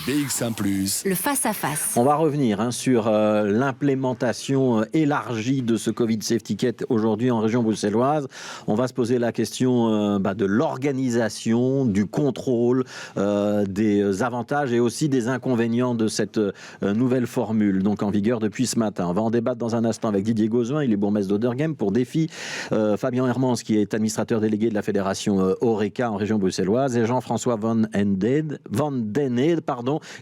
BX1+. Le face-à-face. On va revenir sur l'implémentation élargie de ce Covid Safety Kit aujourd'hui en région bruxelloise. On va se poser la question de l'organisation, du contrôle, des avantages et aussi des inconvénients de cette nouvelle formule, donc en vigueur depuis ce matin. On va en débattre dans un instant avec Didier Gauzouin, il est bourgmestre d'Oderghem pour Défi, Fabien Hermans qui est administrateur délégué de la fédération Horeca en région bruxelloise et Jean-François Van Den Ede,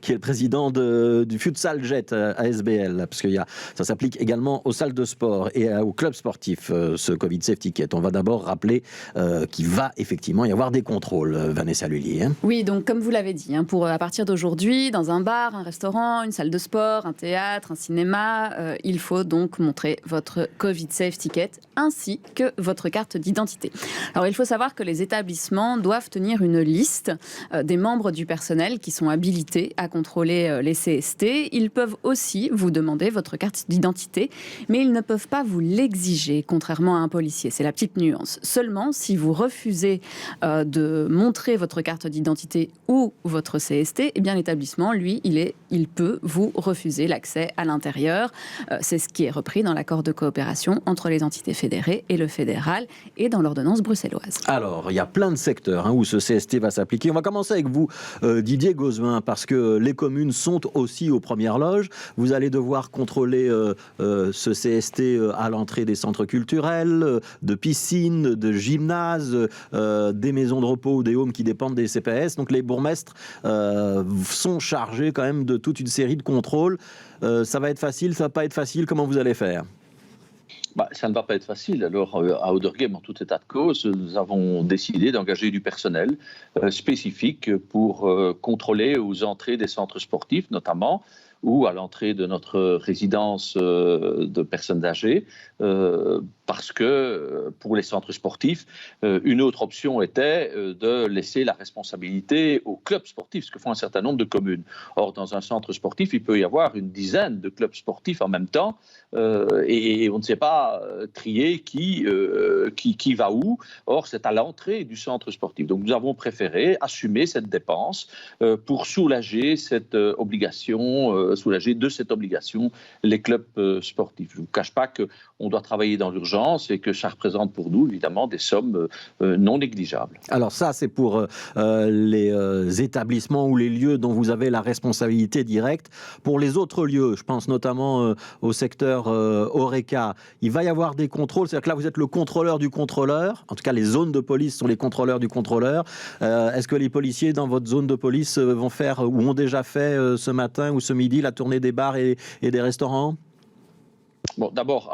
qui est le président du Futsal Jet à SBL, parce que ça s'applique également aux salles de sport et aux clubs sportifs, ce Covid Safety Kit. On va d'abord rappeler qu'il va effectivement y avoir des contrôles, Vanessa Lullier. Oui, donc comme vous l'avez dit, à partir d'aujourd'hui, dans un bar, un restaurant, une salle de sport, un théâtre, un cinéma, il faut donc montrer votre Covid Safety Kit ainsi que votre carte d'identité. Alors il faut savoir que les établissements doivent tenir une liste des membres du personnel qui sont habilités à contrôler les CST. Ils peuvent aussi vous demander votre carte d'identité, mais ils ne peuvent pas vous l'exiger, contrairement à un policier. C'est la petite nuance. Seulement, si vous refusez de montrer votre carte d'identité ou votre CST, eh bien l'établissement, lui, il peut vous refuser l'accès à l'intérieur. C'est ce qui est repris dans l'accord de coopération entre les entités fédérées et le fédéral et dans l'ordonnance bruxelloise. Alors, il y a plein de secteurs où ce CST va s'appliquer. On va commencer avec vous, Didier Gauzouin, parce que les communes sont aussi aux premières loges. Vous allez devoir contrôler ce CST à l'entrée des centres culturels, de piscines, de gymnases, des maisons de repos ou des homes qui dépendent des CPS. Donc les bourgmestres sont chargés quand même de toute une série de contrôles. Ça va être facile, ça va pas être facile, comment vous allez faire ? Ça ne va pas être facile. Alors, à Oderghem, en tout état de cause, nous avons décidé d'engager du personnel spécifique pour contrôler aux entrées des centres sportifs, notamment, ou à l'entrée de notre résidence de personnes âgées, parce que pour les centres sportifs, une autre option était de laisser la responsabilité aux clubs sportifs, ce que font un certain nombre de communes. Or, dans un centre sportif, il peut y avoir une dizaine de clubs sportifs en même temps, et on ne sait pas trier qui va où. Or, c'est à l'entrée du centre sportif. Donc, nous avons préféré assumer cette dépense pour soulager cette obligation, soulager de cette obligation les clubs sportifs. Je ne vous cache pas qu'on doit travailler dans l'urgence et que ça représente pour nous, évidemment, des sommes non négligeables. Alors ça, c'est pour les établissements ou les lieux dont vous avez la responsabilité directe. Pour les autres lieux, je pense notamment au secteur Horeca, il va y avoir des contrôles. C'est-à-dire que là, vous êtes le contrôleur du contrôleur. En tout cas, les zones de police sont les contrôleurs du contrôleur. Est-ce que les policiers dans votre zone de police vont faire ou ont déjà fait ce matin ou ce midi la tournée des bars et des restaurants ? Bon, d'abord,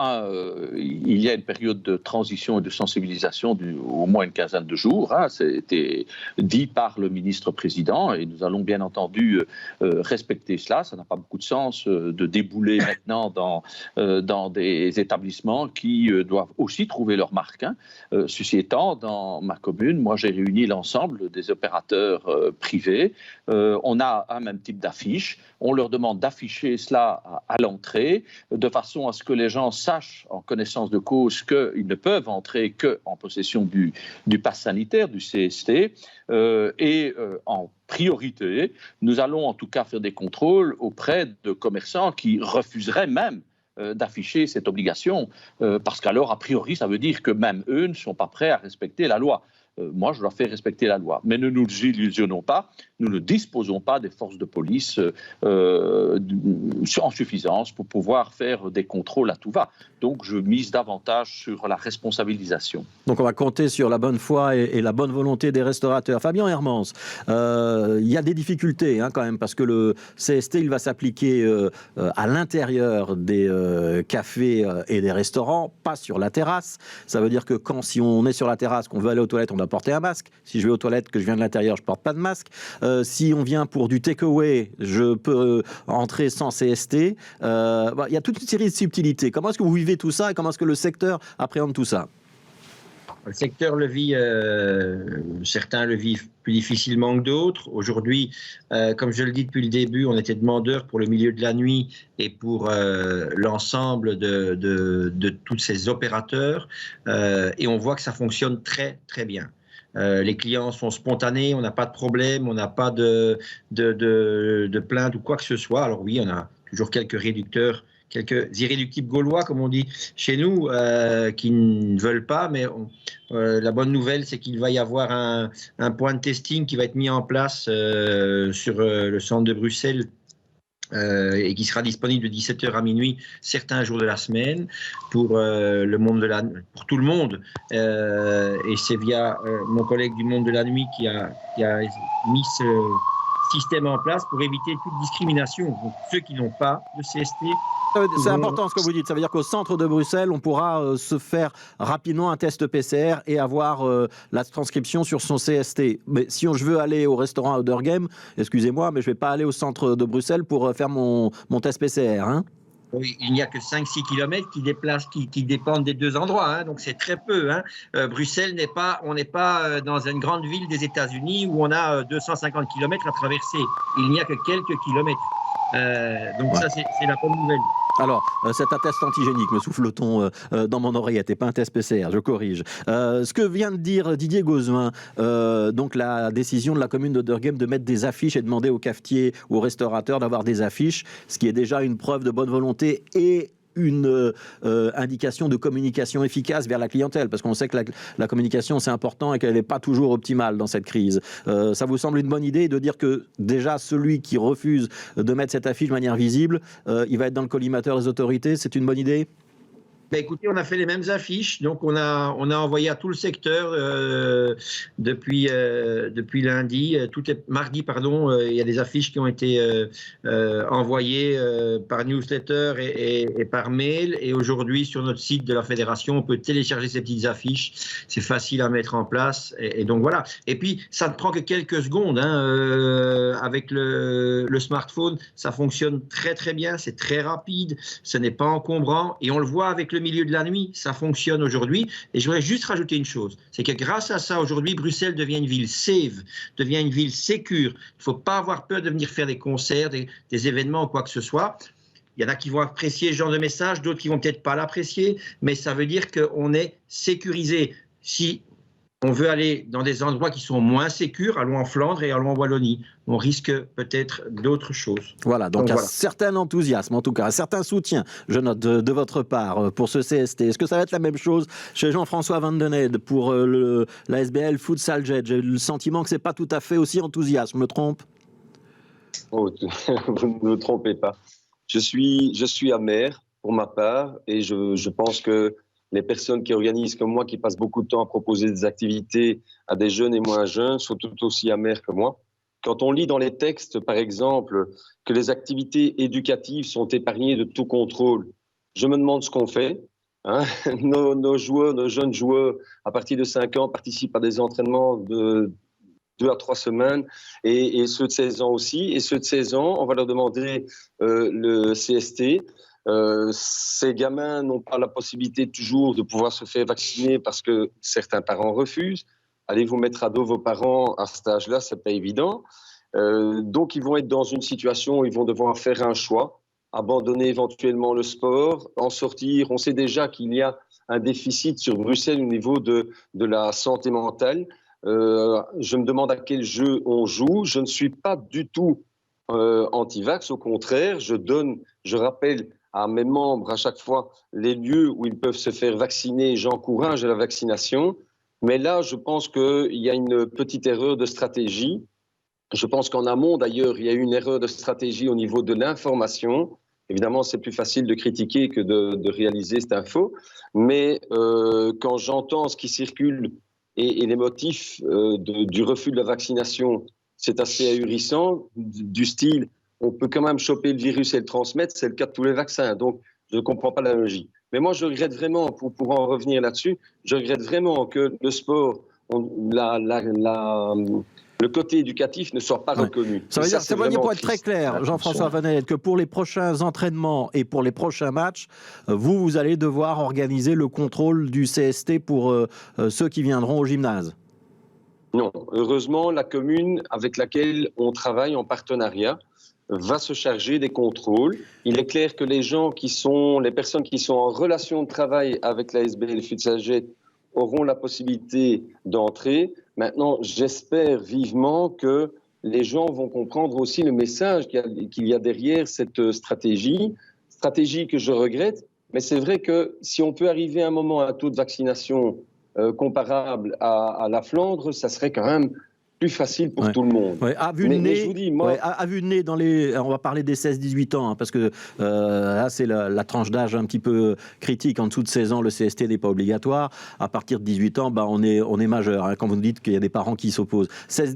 il y a une période de transition et de sensibilisation au moins une quinzaine de jours. C'était dit par le ministre-président et nous allons bien entendu respecter cela. Ça n'a pas beaucoup de sens de débouler maintenant dans des établissements qui doivent aussi trouver leur marque. Ceci étant, dans ma commune, moi j'ai réuni l'ensemble des opérateurs privés. On a un même type d'affiche. On leur demande d'afficher cela à l'entrée de façon à ce que les gens sachent en connaissance de cause qu'ils ne peuvent entrer qu'en possession du pass sanitaire, du CST. En priorité, nous allons en tout cas faire des contrôles auprès de commerçants qui refuseraient même d'afficher cette obligation, parce qu'alors, a priori, ça veut dire que même eux ne sont pas prêts à respecter la loi. Moi, je dois faire respecter la loi. Mais ne nous illusionnons pas, nous ne disposons pas des forces de police en suffisance pour pouvoir faire des contrôles à tout va. Donc, je mise davantage sur la responsabilisation. Donc, on va compter sur la bonne foi et la bonne volonté des restaurateurs. Fabien Hermans, il y a des difficultés quand même, parce que le CST, il va s'appliquer à l'intérieur des cafés et des restaurants, pas sur la terrasse. Ça veut dire que si on est sur la terrasse, qu'on veut aller aux toilettes, on doit porter un masque. Si je vais aux toilettes, que je viens de l'intérieur, je ne porte pas de masque. Si on vient pour du take-away, je peux entrer sans CST. Il y a toute une série de subtilités. Comment est-ce que vous vivez tout ça et comment est-ce que le secteur appréhende tout ça ? Le secteur le vit, certains le vivent plus difficilement que d'autres. Aujourd'hui, comme je le dis depuis le début, on était demandeurs pour le milieu de la nuit et pour l'ensemble de tous ces opérateurs. Et on voit que ça fonctionne très, très bien. Les clients sont spontanés, on n'a pas de problème, on n'a pas de plainte ou quoi que ce soit. Alors oui, on a toujours quelques réducteurs, quelques irréductibles gaulois, comme on dit chez nous, qui ne veulent pas, mais la bonne nouvelle, c'est qu'il va y avoir un point de testing qui va être mis en place sur le centre de Bruxelles et qui sera disponible de 17h à minuit certains jours de la semaine pour pour tout le monde. Et c'est via mon collègue du monde de la nuit qui a mis ce système en place pour éviter toute discrimination. Donc, ceux qui n'ont pas de CST. C'est important ce que vous dites. Ça veut dire qu'au centre de Bruxelles, on pourra se faire rapidement un test PCR et avoir la transcription sur son CST. Mais si je veux aller au restaurant à Oudergem, excusez-moi, mais je ne vais pas aller au centre de Bruxelles pour faire mon test PCR. Hein. Oui, il n'y a que 5-6 km qui dépendent des deux endroits, hein, donc c'est très peu. Hein. Bruxelles on n'est pas dans une grande ville des États-Unis où on a 250 km à traverser. Il n'y a que quelques kilomètres. Donc ça, c'est la bonne nouvelle. Alors, c'est un test antigénique, me souffle-t-on dans mon oreillette, et pas un test PCR, je corrige. Ce que vient de dire Didier Gauzuin, donc la décision de la commune d'Oudergem de mettre des affiches et demander aux cafetiers ou aux restaurateurs d'avoir des affiches, ce qui est déjà une preuve de bonne volonté et une indication de communication efficace vers la clientèle, parce qu'on sait que la communication c'est important et qu'elle n'est pas toujours optimale dans cette crise. Ça vous semble une bonne idée de dire que déjà celui qui refuse de mettre cette affiche de manière visible, il va être dans le collimateur des autorités, c'est une bonne idée ? Ben écoutez, on a fait les mêmes affiches, donc on a envoyé à tout le secteur depuis lundi, mardi, pardon, il y a des affiches qui ont été envoyées par newsletter et par mail, et aujourd'hui sur notre site de la fédération, on peut télécharger ces petites affiches, c'est facile à mettre en place, et donc voilà. Et puis ça ne prend que quelques secondes, hein, avec le smartphone, ça fonctionne très très bien, c'est très rapide, ce n'est pas encombrant, et on le voit avec le milieu de la nuit, ça fonctionne aujourd'hui. Et je voudrais juste rajouter une chose, c'est que grâce à ça, aujourd'hui, Bruxelles devient une ville safe, devient une ville sécure. Il ne faut pas avoir peur de venir faire des concerts, des événements ou quoi que ce soit. Il y en a qui vont apprécier ce genre de message, d'autres qui vont peut-être pas l'apprécier, mais ça veut dire qu'on est sécurisé. Si on veut aller dans des endroits qui sont moins sécurs, allons en Flandre et allons en Wallonie. On risque peut-être d'autres choses. Voilà, donc un certain enthousiasme, en tout cas, un certain soutien, je note, de votre part pour ce CST. Est-ce que ça va être la même chose chez Jean-François Van Den Heede pour la SBL Futsal Jet ? J'ai le sentiment que ce n'est pas tout à fait aussi enthousiaste, je me trompe ? Oh, vous ne me trompez pas. Je suis amer pour ma part et je pense que les personnes qui organisent comme moi, qui passent beaucoup de temps à proposer des activités à des jeunes et moins jeunes, sont tout aussi amers que moi. Quand on lit dans les textes, par exemple, que les activités éducatives sont épargnées de tout contrôle, je me demande ce qu'on fait. Hein. Nos jeunes joueurs, à partir de 5 ans, participent à des entraînements de 2 à 3 semaines, et ceux de 16 ans aussi. Et ceux de 16 ans, on va leur demander le CST. Ces gamins n'ont pas la possibilité toujours de pouvoir se faire vacciner parce que certains parents refusent. Allez vous mettre à dos vos parents à cet âge-là, c'est pas évident. Donc ils vont être dans une situation où ils vont devoir faire un choix, abandonner éventuellement le sport, en sortir. On sait déjà qu'il y a un déficit sur Bruxelles au niveau de la santé mentale. Je me demande à quel jeu on joue. Je ne suis pas du tout anti-vax, au contraire, je rappelle à mes membres à chaque fois les lieux où ils peuvent se faire vacciner. J'encourage la vaccination. Mais là, je pense qu'il y a une petite erreur de stratégie. Je pense qu'en amont, d'ailleurs, il y a eu une erreur de stratégie au niveau de l'information. Évidemment, c'est plus facile de critiquer que de réaliser cette info. Mais quand j'entends ce qui circule et les motifs du refus de la vaccination, c'est assez ahurissant, du style on peut quand même choper le virus et le transmettre, c'est le cas de tous les vaccins. Donc, je ne comprends pas la logique. Mais moi, je regrette vraiment, pour en revenir là-dessus, je regrette vraiment que le sport, le côté éducatif ne soit pas reconnu. Ça veut dire, ça veut dire, pour être très clair, Jean-François Van Den Heede, que pour les prochains entraînements et pour les prochains matchs, vous allez devoir organiser le contrôle du CST pour ceux qui viendront au gymnase. Non, heureusement, la commune avec laquelle on travaille en partenariat va se charger des contrôles. Il est clair que les personnes qui sont en relation de travail avec la SBL Futsal Jet auront la possibilité d'entrer. Maintenant, j'espère vivement que les gens vont comprendre aussi le message qu'il y a derrière cette stratégie que je regrette. Mais c'est vrai que si on peut arriver à un moment à un taux de vaccination comparable à la Flandre, ça serait quand même plus facile pour tout le monde. Ouais, à vue de nez, je vous dis, moi... à vue de nez, on va parler des 16-18 ans, hein, parce que là, c'est la tranche d'âge un petit peu critique. En dessous de 16 ans, le CST n'est pas obligatoire. À partir de 18 ans, on est majeur. Hein, quand vous nous dites qu'il y a des parents qui s'opposent.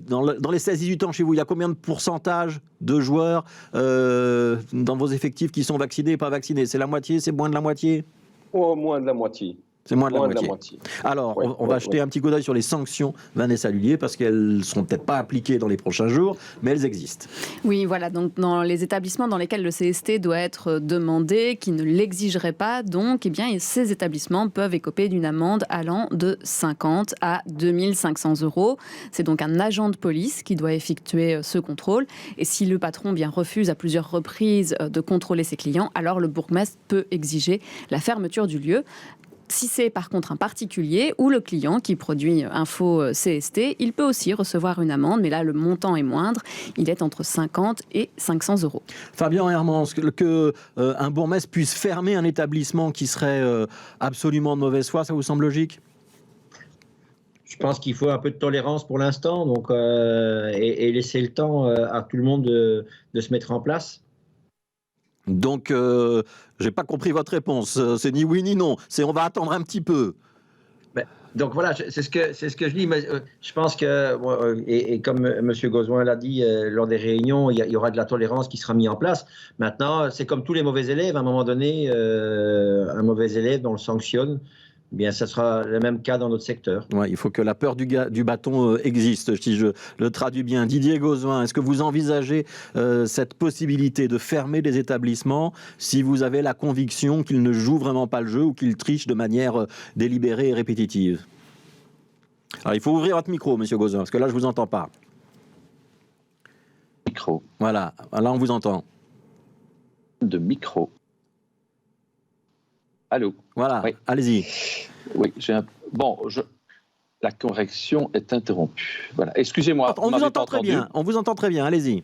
Dans les 16-18 ans, chez vous, il y a combien de pourcentage de joueurs dans vos effectifs qui sont vaccinés et pas vaccinés? C'est la moitié? C'est moins de la moitié? Oh, moins de la moitié. C'est moins de la moitié. Alors, on va jeter un petit coup d'œil sur les sanctions, Vanessa Lullier, parce qu'elles ne seront peut-être pas appliquées dans les prochains jours, mais elles existent. Oui, voilà. Donc, dans les établissements dans lesquels le CST doit être demandé, qui ne l'exigeraient pas, donc, eh bien, ces établissements peuvent écoper d'une amende allant de 50 à 2 500 €. C'est donc un agent de police qui doit effectuer ce contrôle. Et si le patron refuse à plusieurs reprises de contrôler ses clients, alors le bourgmestre peut exiger la fermeture du lieu. Si c'est par contre un particulier ou le client qui produit un faux CST, il peut aussi recevoir une amende, mais là le montant est moindre, il est entre 50 et 500 €. Fabien Hermans, qu'un bourgmestre puisse fermer un établissement qui serait absolument de mauvaise foi, ça vous semble logique ? Je pense qu'il faut un peu de tolérance pour l'instant, donc et laisser le temps à tout le monde de se mettre en place. Donc, j'ai pas compris votre réponse. C'est ni oui ni non. C'est on va attendre un petit peu. Donc voilà, c'est ce que je dis. Mais je pense que, et comme M. Gozouin l'a dit lors des réunions, il y aura de la tolérance qui sera mise en place. Maintenant, c'est comme tous les mauvais élèves. À un moment donné, un mauvais élève, on le sanctionne. Bien, ça sera le même cas dans notre secteur. Ouais, il faut que la peur du bâton existe, si je le traduis bien. Didier Gozouin, est-ce que vous envisagez cette possibilité de fermer les établissements si vous avez la conviction qu'ils ne jouent vraiment pas le jeu ou qu'ils trichent de manière délibérée et répétitive? Alors, il faut ouvrir votre micro, monsieur Gozouin, parce que là, je ne vous entends pas. Micro. Voilà, là, on vous entend. De micro. Allô. Voilà, oui. Allez-y. Oui, la correction est interrompue. Voilà, excusez-moi. On vous entend très bien. On vous entend très bien. Allez-y.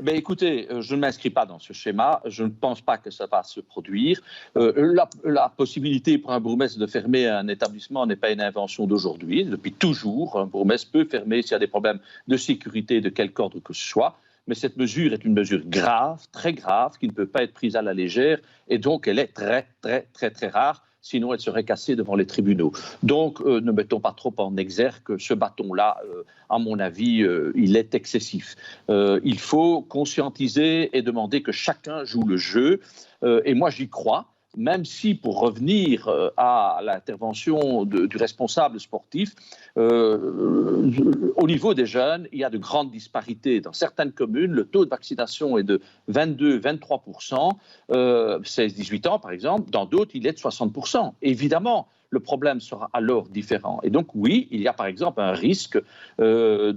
Écoutez, je ne m'inscris pas dans ce schéma. Je ne pense pas que ça va se produire. La possibilité pour un bourgmestre de fermer un établissement n'est pas une invention d'aujourd'hui. Depuis toujours, un bourgmestre peut fermer s'il y a des problèmes de sécurité de quelque ordre que ce soit. Mais cette mesure est une mesure grave, très grave, qui ne peut pas être prise à la légère, et donc elle est très, très, très, très rare, sinon elle serait cassée devant les tribunaux. Donc ne mettons pas trop en exergue ce bâton-là, à mon avis, il est excessif. Il faut conscientiser et demander que chacun joue le jeu, et moi j'y crois. Même si, pour revenir à l'intervention du responsable sportif, au niveau des jeunes, il y a de grandes disparités. Dans certaines communes, le taux de vaccination est de 22-23%, 16-18 ans par exemple. Dans d'autres, il est de 60%. Évidemment, le problème sera alors différent. Et donc oui, il y a par exemple un risque de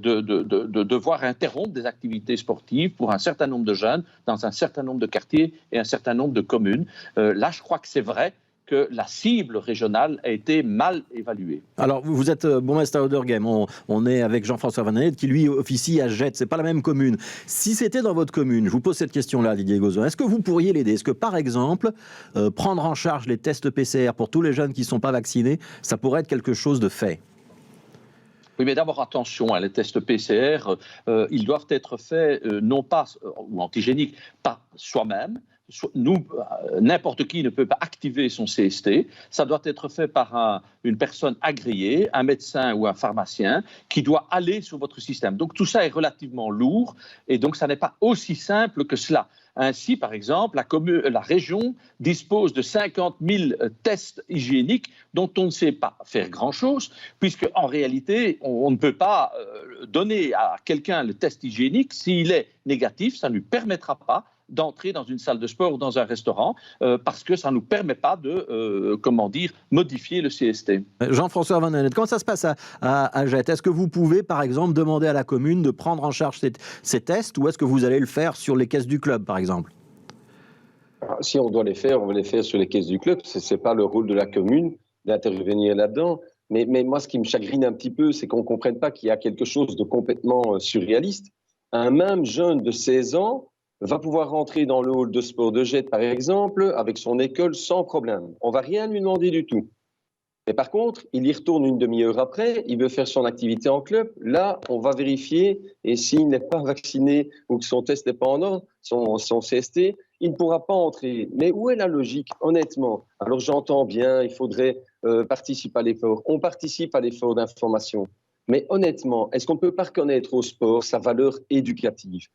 devoir interrompre des activités sportives pour un certain nombre de jeunes dans un certain nombre de quartiers et un certain nombre de communes. Là, je crois que c'est vrai que la cible régionale a été mal évaluée. Alors, vous êtes bourgmestre à Oderghem. On est avec Jean-François Van Annette qui, lui, officie à Jette. Ce n'est pas la même commune. Si c'était dans votre commune, je vous pose cette question-là, Didier Gozouin, est-ce que vous pourriez l'aider? Est-ce que, par exemple, prendre en charge les tests PCR pour tous les jeunes qui ne sont pas vaccinés, ça pourrait être quelque chose de fait? Oui, mais d'abord, attention, les tests PCR, ils doivent être faits, non pas, ou antigéniques, pas soi-même. Nous, n'importe qui ne peut pas activer son CST. Ça doit être fait par une personne agréée, un médecin ou un pharmacien, qui doit aller sur votre système. Donc tout ça est relativement lourd et donc ça n'est pas aussi simple que cela. Ainsi, par exemple, la région dispose de 50 000 tests hygiéniques dont on ne sait pas faire grand-chose, puisque en réalité, on ne peut pas donner à quelqu'un le test hygiénique. S'il est négatif, ça ne lui permettra pas d'entrer dans une salle de sport ou dans un restaurant parce que ça ne nous permet pas de, modifier le CST. Jean-François Van Annette, comment ça se passe à Jette? Est-ce que vous pouvez, par exemple, demander à la commune de prendre en charge ces tests ou est-ce que vous allez le faire sur les caisses du club, par exemple? Si on doit les faire, on va les faire sur les caisses du club. Ce n'est pas le rôle de la commune d'intervenir là-dedans. Mais moi, ce qui me chagrine un petit peu, c'est qu'on ne comprenne pas qu'il y a quelque chose de complètement surréaliste. Un même jeune de 16 ans va pouvoir rentrer dans le hall de sport de Gênes, par exemple, avec son école sans problème. On ne va rien lui demander du tout. Mais par contre, il y retourne une demi-heure après, il veut faire son activité en club. Là, on va vérifier, et s'il n'est pas vacciné ou que son test n'est pas en ordre, son CST, il ne pourra pas entrer. Mais où est la logique, honnêtement? Alors j'entends bien, il faudrait participer à l'effort. On participe à l'effort d'information. Mais honnêtement, est-ce qu'on ne peut pas reconnaître au sport sa valeur éducative?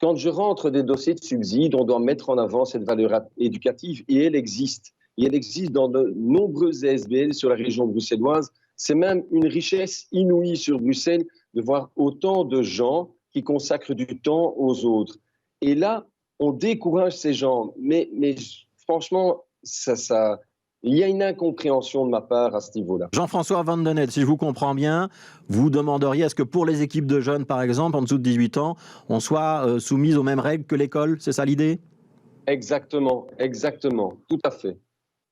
Quand je rentre des dossiers de subsides, on doit mettre en avant cette valeur éducative, et elle existe. Et elle existe dans de nombreuses ASBL sur la région bruxelloise. C'est même une richesse inouïe sur Bruxelles de voir autant de gens qui consacrent du temps aux autres. Et là, on décourage ces gens. Mais franchement, il y a une incompréhension de ma part à ce niveau-là. Jean-François Van Den Heydt, si je vous comprends bien, vous demanderiez à ce que pour les équipes de jeunes, par exemple, en dessous de 18 ans, on soit soumise aux mêmes règles que l'école, c'est ça l'idée? Exactement, tout à fait.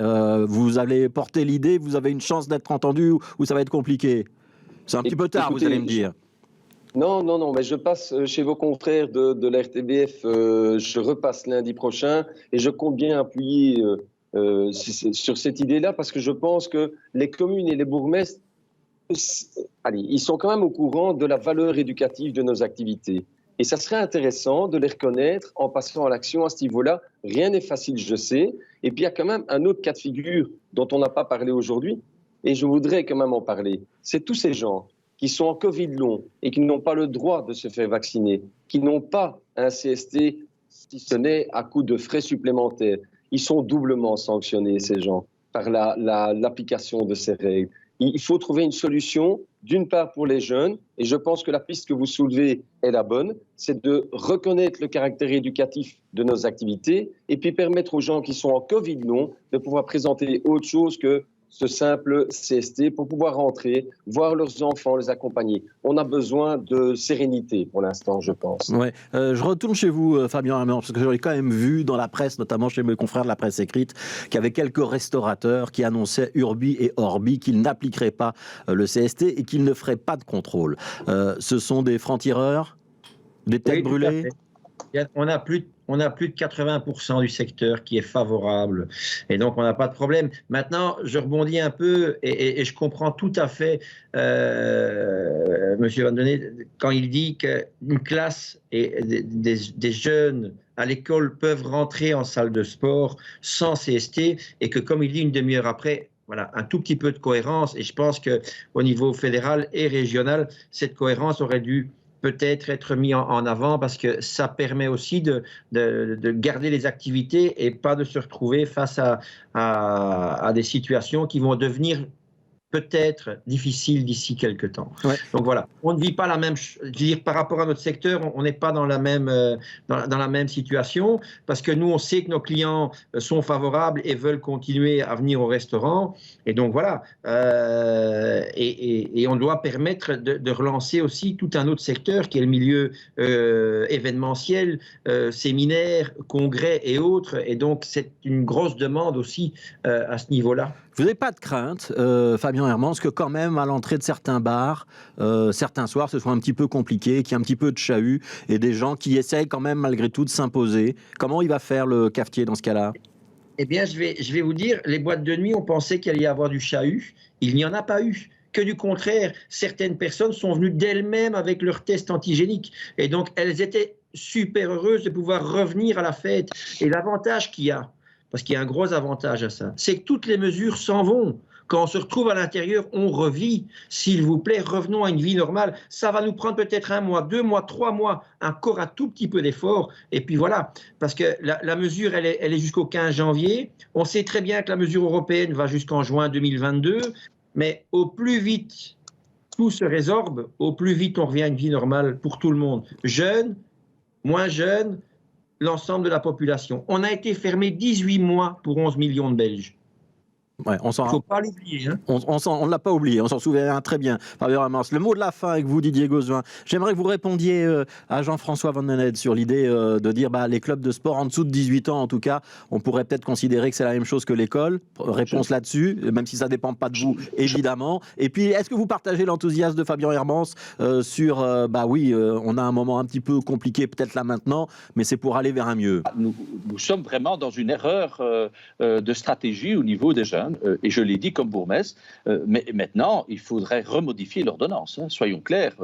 Vous allez porter l'idée, vous avez une chance d'être entendu ou ça va être compliqué? C'est un petit peu tard, écoutez, vous allez me dire. Non, mais je passe chez vos confrères de la RTBF, je repasse lundi prochain et je compte bien appuyer sur cette idée-là parce que je pense que les communes et les bourgmestres, ils sont quand même au courant de la valeur éducative de nos activités. Et ça serait intéressant de les reconnaître en passant à l'action à ce niveau-là. Rien n'est facile, je sais. Et puis il y a quand même un autre cas de figure dont on n'a pas parlé aujourd'hui, et je voudrais quand même en parler. C'est tous ces gens qui sont en Covid long et qui n'ont pas le droit de se faire vacciner, qui n'ont pas un CST, si ce n'est à coût de frais supplémentaires. Ils sont doublement sanctionnés, ces gens, par l'application de ces règles. Il faut trouver une solution, d'une part pour les jeunes, et je pense que la piste que vous soulevez est la bonne, c'est de reconnaître le caractère éducatif de nos activités et puis permettre aux gens qui sont en Covid long de pouvoir présenter autre chose que ce simple CST pour pouvoir rentrer, voir leurs enfants, les accompagner. On a besoin de sérénité pour l'instant, je pense. Ouais. Je retourne chez vous, Fabien Hermans, parce que j'aurais quand même vu dans la presse, notamment chez mes confrères de la presse écrite, qu'il y avait quelques restaurateurs qui annonçaient Urbi et Orbi qu'ils n'appliqueraient pas le CST et qu'ils ne feraient pas de contrôle. Ce sont des francs-tireurs, des têtes brûlées? On a plus de 80% du secteur qui est favorable et donc on n'a pas de problème. Maintenant, je rebondis un peu et je comprends tout à fait Monsieur Van Den Heydt quand il dit qu'une classe et des jeunes à l'école peuvent rentrer en salle de sport sans CST et que, comme il dit, une demi-heure après, voilà, un tout petit peu de cohérence. Et je pense qu'au niveau fédéral et régional, cette cohérence aurait dû peut-être être mis en avant parce que ça permet aussi de garder les activités et pas de se retrouver face à des situations qui vont devenir peut-être difficiles d'ici quelques temps. Ouais. Donc voilà, on ne vit pas la même, je veux dire, par rapport à notre secteur, on n'est pas dans la même situation parce que nous, on sait que nos clients sont favorables et veulent continuer à venir au restaurant. Et donc voilà, et on doit permettre de relancer aussi tout un autre secteur qui est le milieu événementiel, séminaires, congrès et autres. Et donc c'est une grosse demande aussi à ce niveau-là. Vous n'avez pas de crainte, Fabien Hermans, que quand même à l'entrée de certains bars, certains soirs, ce soit un petit peu compliqué, qu'il y ait un petit peu de chahut et des gens qui essayent quand même malgré tout de s'imposer? Comment il va faire le cafetier dans ce cas-là? Eh bien, je vais vous dire, les boîtes de nuit, on pensait qu'il allait y avoir du chahut. Il n'y en a pas eu. Que du contraire, certaines personnes sont venues d'elles-mêmes avec leur test antigénique. Et donc, elles étaient super heureuses de pouvoir revenir à la fête. Et l'avantage qu'il y a, parce qu'il y a un gros avantage à ça, c'est que toutes les mesures s'en vont. Quand on se retrouve à l'intérieur, on revit. S'il vous plaît, revenons à une vie normale. Ça va nous prendre peut-être 1 mois, 2 mois, 3 mois, encore un tout petit peu d'effort. Et puis voilà, parce que la mesure, elle est jusqu'au 15 janvier. On sait très bien que la mesure européenne va jusqu'en juin 2022. Mais au plus vite tout se résorbe, au plus vite on revient à une vie normale pour tout le monde. Jeunes, moins jeunes, l'ensemble de la population. On a été fermé 18 mois pour 11 millions de Belges. Ouais, Il ne faut pas l'oublier. Hein. On ne l'a pas oublié, on s'en souvient très bien. Fabien Hermans, le mot de la fin avec vous, Didier Gauzuin. J'aimerais que vous répondiez à Jean-François Van den Hede sur l'idée de dire les clubs de sport en dessous de 18 ans, en tout cas, on pourrait peut-être considérer que c'est la même chose que l'école. Réponse là-dessus, même si ça ne dépend pas de vous, évidemment. Et puis, est-ce que vous partagez l'enthousiasme de Fabien Hermans sur, on a un moment un petit peu compliqué peut-être là maintenant, mais c'est pour aller vers un mieux. Nous sommes vraiment dans une erreur de stratégie au niveau des jeunes. Et je l'ai dit comme bourgmestre, mais maintenant, il faudrait remodifier l'ordonnance. Hein, soyons clairs,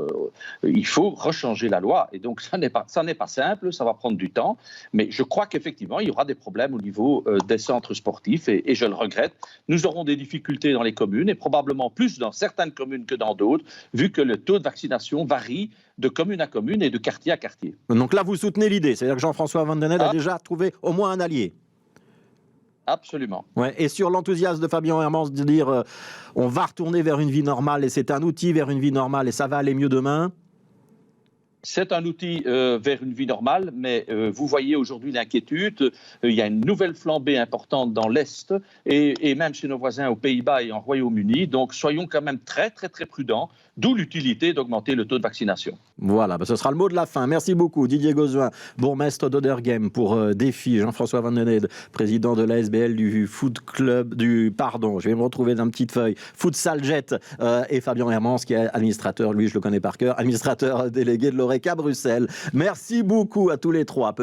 il faut rechanger la loi. Et donc, ça n'est pas simple, ça va prendre du temps. Mais je crois qu'effectivement, il y aura des problèmes au niveau des centres sportifs. Et je le regrette. Nous aurons des difficultés dans les communes et probablement plus dans certaines communes que dans d'autres, vu que le taux de vaccination varie de commune à commune et de quartier à quartier. Donc là, vous soutenez l'idée. C'est-à-dire que Jean-François Van den Hede a déjà trouvé au moins un allié. Absolument. Ouais. Et sur l'enthousiasme de Fabien Hermans de dire on va retourner vers une vie normale et c'est un outil vers une vie normale et ça va aller mieux demain. C'est un outil vers une vie normale, mais vous voyez aujourd'hui l'inquiétude. Il y a une nouvelle flambée importante dans l'Est et même chez nos voisins aux Pays-Bas et en Royaume-Uni. Donc soyons quand même très très très prudents, d'où l'utilité d'augmenter le taux de vaccination. Voilà, ce sera le mot de la fin. Merci beaucoup Didier Gauzuin, bourgmestre d'Oderghem pour Défi, Jean-François Van den Hede, président de l'ASBL du Foot Club, je vais me retrouver dans une petite feuille, Futsal Jet, et Fabien Hermans qui est administrateur, lui je le connais par cœur, administrateur délégué de l'ORECA Bruxelles. Merci beaucoup à tous les trois.